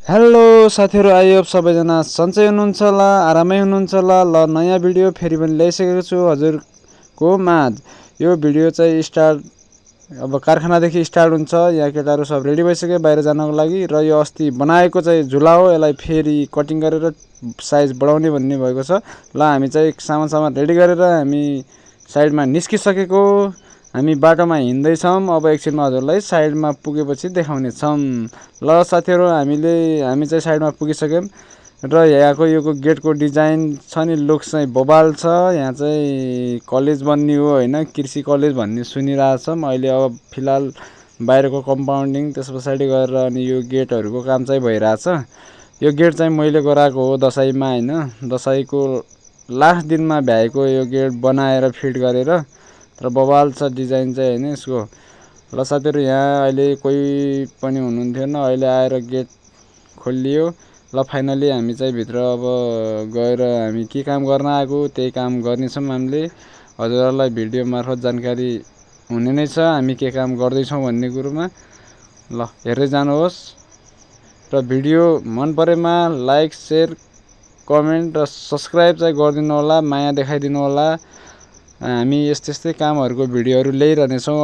Hello साथीहरु, आइयो सबैजना सन्चै हुनुहुन्छ होला, आरामै हुनुहुन्छ होला। ल नयाँ भिडियो फेरि पनि ल्याइसकेको छु हजुरको माझ। यो भिडियो चाहिँ अब कारखानादेखि स्टार्ट हुन्छ। यहाँ केटाहरू सब रेडी भइसक्यो बाहिर जानको लागि, र यो अस्ति बनाएको चाहिँ झुला हो। यसलाई फेरि कटिङ गरेर साइज बढाउने भन्ने भएको छ। ल हामी चाहिँ सामान रेडी गरेर हामी साइडमा निस्किसकेको। हामी बाटोमा हिँड्दैछौँ। अब एकछिनमा हजुरलाई साइडमा पुगेपछि देखाउने छौँ। ल साथीहरु, हामी चाहिँ साइडमा पुगिसक्यौँ र यहाँको यो गेटको डिजाइन छ नि, लुक्स चाहिँ बबाल छ। यहाँ चाहिँ कलेज बन्ने हो होइन, कृषि कलेज भन्ने सुनिरहेछौँ अहिले। अब फिलहाल बाहिरको कम्पाउन्डिङ त्यस पछाडि गरेर अनि यो गेटहरूको काम चाहिँ भइरहेछ। यो गेट चाहिँ मैले गराएको हो दसैँमा होइन, दसैँको लास्ट दिनमा भ्याएको यो गेट बनाएर फिट गरेर। तर बबाल छ डिजाइन चाहिँ होइन यसको। ल साथीहरु, यहाँ अहिले कोही पनि हुनुहुन्थेन, अहिले आएर गेट खोलियो। ल फाइनली हामी चाहिँ भित्र अब गएर हामी के काम गर्न आएको त्यही काम गर्नेछौँ हामीले। हजुरहरूलाई भिडियो मार्फत जानकारी हुने नै छ हामी के काम गर्दैछौँ भन्ने कुरोमा। ल हेर्दै जानुहोस् र भिडियो मन परेमा लाइक, सेयर, कमेन्ट र सब्सक्राइब चाहिँ गरिदिनु होला, माया देखाइदिनु होला। हामी यस्तै कामहरूको भिडियोहरू ल्याइरहनेछौँ।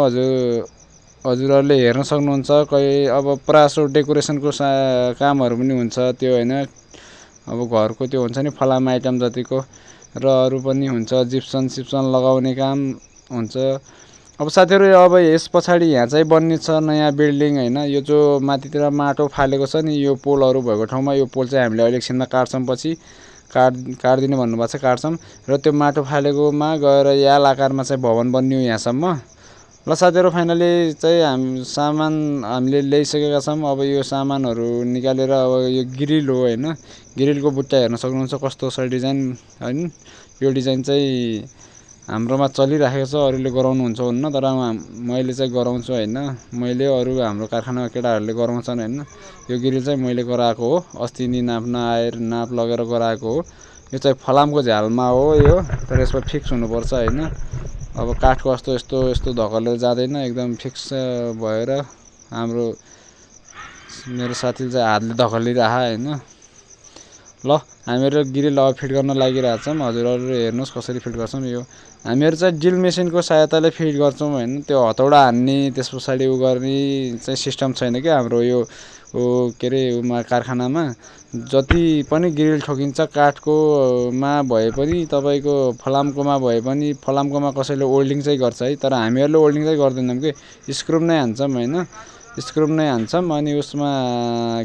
हजुरहरूले हेर्न सक्नुहुन्छ। कोही अब प्रासो डेकोरेसनको कामहरू पनि हुन्छ त्यो होइन, अब घरको त्यो हुन्छ नि फलाम आइटम जतिको, र अरू पनि हुन्छ जिप्सन लगाउने काम हुन्छ। अब साथीहरु, अब यस पछाडि यहाँ चाहिँ बन्ने छ नयाँ बिल्डिङ होइन। यो जो माथितिर माटो फालेको छ नि, यो पोलहरू भएको ठाउँमा, यो पोल चाहिँ हामीले अहिले एकछिनमा काट्छौँ, पछि काटिदिनु भन्नुभएको छ, काट्छौँ। र त्यो माटो फालेकोमा गएर याल आकारमा चाहिँ भवन बन्ने हो यहाँसम्म। ल साथीहरु, फाइनली चाहिँ सामान हामीले ल्याइसकेका छौँ। अब यो सामानहरू निकालेर अब यो ग्रिल हो होइन, ग्रिलको बुट्टा हेर्न सक्नुहुन्छ कस्तो छ डिजाइन होइन। यो डिजाइन चाहिँ हाम्रोमा चलिराखेको छ, अरूले गराउनुहुन्छ हुन्न, तर मैले चाहिँ गराउँछु होइन। मैले अरू हाम्रो कारखानामा केटाहरूले गराउँछन् होइन। यो ग्रिल चाहिँ मैले गराएको हो, अस्ति नि नाप लगेर गराएको हो। यो चाहिँ फलामको झ्यालमा हो यो, तर यसमा फिक्स हुनुपर्छ होइन। अब काठको यस्तो धकलेर जाँदैन, एकदम फिक्स भएर मेरो साथीले चाहिँ हातले धकलिरह होइन। ल हामीहरू ग्रिल अब फिट गर्न लागिरहेछौँ। हजुरहरू हेर्नुहोस् कसरी फिट गर्छौँ। यो हामीहरू चाहिँ ड्रिल मेसिनको सहायताले फिट गर्छौँ होइन। त्यो हतौडा हान्ने त्यस पछाडि गर्ने चाहिँ सिस्टम छैन क्या हाम्रो यो के अरे कारखानामा। जति पनि ग्रिल ठोकिन्छ काठकोमा भए पनि, तपाईँको फलामकोमा भए पनि, फलामकोमा कसैले ओल्डिङ चाहिँ गर्छ है, तर हामीहरूले ओल्डिङ चाहिँ गर्दैनौँ कि स्क्रुप नै हान्छौँ होइन। स्क्रुप नै हान्छौँ। अनि उसमा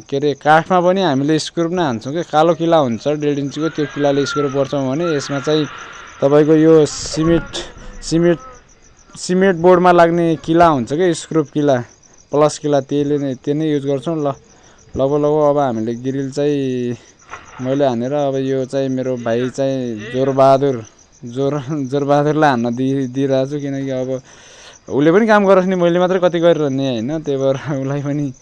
के अरे काठमा पनि हामीले स्क्रुप नै हान्छौँ कि कालो किला हुन्छ 1.5 इन्चको, त्यो किलाले स्क्रुप गर्छौँ भने यसमा चाहिँ तपाईँको यो सिमेन्ट बोर्डमा लाग्ने किला हुन्छ कि स्क्रुप किला, प्लस किला, त्यो नै युज गर्छौँ। ल लगभग अब हामीले ग्रिल चाहिँ मैले हानेर, अब यो चाहिँ मेरो भाइ चाहिँ जोरबहादुरलाई हान्न दिइरहेको छु, किनकि अब उसले पनि काम गरोस् नि, मैले मात्रै कति गरिरहने होइन। त्यही भएर उसलाई पनि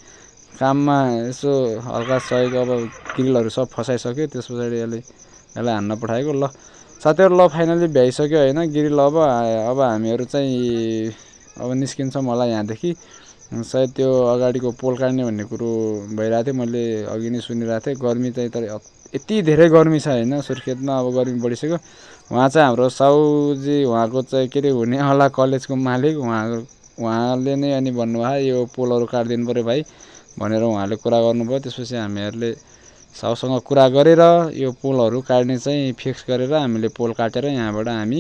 काममा यसो हल्का सहयोग। अब ग्रिलहरू सब फसाइसक्यो, त्यस पछाडि यसलाई हान्न पठाएको। ल साथीहरु, ल फाइनली भ्याइसक्यो होइन ग्रिल। अब हामीहरू चाहिँ अब निस्किन्छौँ होला यहाँदेखि। सायद त्यो अगाडिको पोल काट्ने भन्ने कुरो भइरहेको थियो, मैले अघि नै सुनिरहेको थिएँ। गर्मी चाहिँ तर यति धेरै गर्मी छ होइन सुर्खेतमा, अब गर्मी बढिसक्यो। उहाँ चाहिँ हाम्रो साउजी, उहाँको चाहिँ के अरे हुनेवाला कलेजको मालिक, उहाँले नै अनि भन्नुभयो यो पोलहरू काटिदिनु पऱ्यो भाइ भनेर उहाँले कुरा गर्नुभयो। त्यसपछि हामीहरूले साउसँग कुरा गरेर यो पोलहरू काट्ने चाहिँ फिक्स गरेर हामीले पोल काटेर यहाँबाट हामी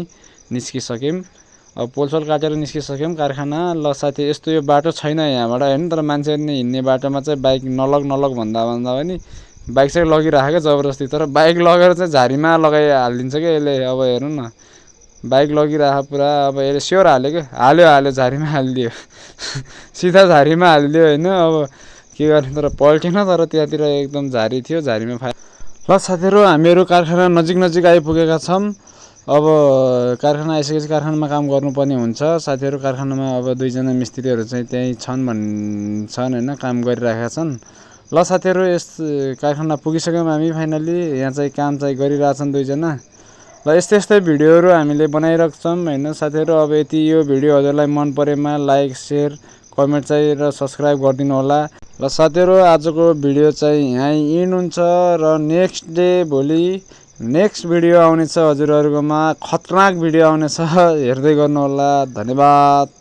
निस्किसक्यौँ। अब पोलसोल काटेर निस्किसक्यौँ कारखाना। ल साथी, यस्तो यो बाटो छैन यहाँबाट होइन, तर मान्छेहरूले हिँड्ने बाटोमा चाहिँ बाइक नलग भन्दा पनि बाइक चाहिँ लगिराखेको जबरजस्ती। तर बाइक लगेर चाहिँ झारीमा हालिदिन्छ क्या यसले। अब हेर्नु न, बाइक लगिरहेको पुरा। अब यसले स्योर हाल्यो क्या, हाल्यो झारीमा हालिदियो सिधा झारीमा हालिदियो होइन। अब के गर्ने, तर पल्टेन, तर त्यहाँतिर एकदम झारी थियो, झारीमा ल साथीहरु, हामीहरू कारखाना नजिक आइपुगेका छौँ। अब कारखाना आइसकेपछि कारखानामा काम गर्नुपर्ने हुन्छ साथीहरु। कारखानामा अब 2 जना मिस्त्रीहरू चाहिँ त्यही छन् होइन, काम गरिरहेका छन्। ल साथीहरु, यस कारखाना पुगिसक्यौँ हामी फाइनली। यहाँ चाहिँ काम चाहिँ गरिरहेछन् 2 जना। ल यस्तै भिडियोहरू हामीले बनाइराख्छौँ होइन साथीहरु। अब यति यो भिडियो हजुरलाई मन परेमा लाइक, सेयर, कमेन्ट चाहिँ र सब्सक्राइब गरिदिनु होला। ल साथीहरु आजको भिडियो चाहिँ यहीँ इन्ड हुन्छ र नेक्स्ट डे भोलि नेक्स्ट भिडियो आउनेछ हजुरहरुकोमा खतरनाक भिडियो आउनेछ हेर्दै गर्नु होला धन्यवाद।